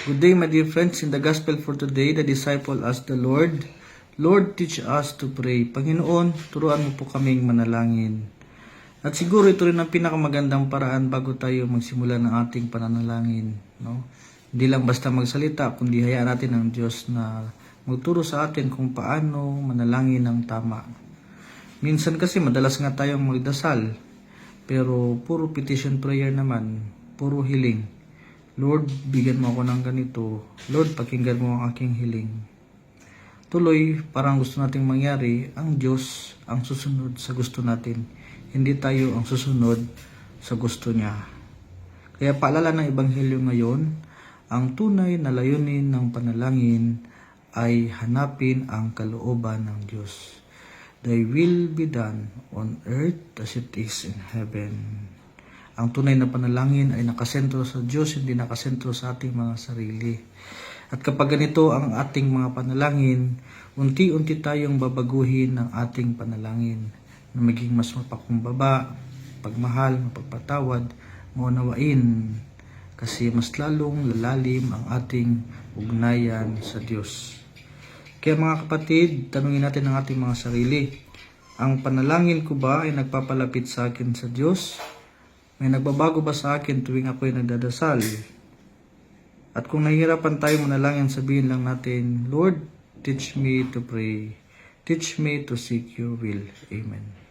Good day, my dear friends. In the gospel for today, the disciple asked the Lord, Lord, teach us to pray. Panginoon, turuan mo po kaming manalangin. At siguro ito rin ang pinakamagandang paraan bago tayo magsimula ng ating pananalangin. No? Hindi lang basta magsalita, kundi hayaan natin ang Diyos na magturo sa atin kung paano manalangin ng tama. Minsan kasi madalas nga tayong magdasal, pero puro petition prayer naman, puro hiling. Lord, bigyan mo ako ng ganito. Lord, pakinggan mo ang aking hiling. Tuloy, parang gusto nating mangyari, ang Diyos ang susunod sa gusto natin. Hindi tayo ang susunod sa gusto niya. Kaya paalala ng Ebanghelyo ngayon, ang tunay na layunin ng panalangin ay hanapin ang kalooban ng Diyos. Thy will be done on earth as it is in heaven. Ang tunay na panalangin ay nakasentro sa Diyos, hindi nakasentro sa ating mga sarili. At kapag ganito ang ating mga panalangin, unti-unti tayong babaguhin ang ating panalangin na maging mas mapakumbaba, pagmahal, mapagpatawad, maunawain, kasi mas lalong lalalim ang ating ugnayan sa Diyos. Kaya mga kapatid, tanungin natin ang ating mga sarili. Ang panalangin ko ba ay nagpapalapit sa akin sa Diyos? May nagbabago ba sa akin tuwing ako'y nagdadasal? At kung nahihirapan tayo manalangin, sabihin lang natin, Lord, teach me to pray. Teach me to seek your will. Amen.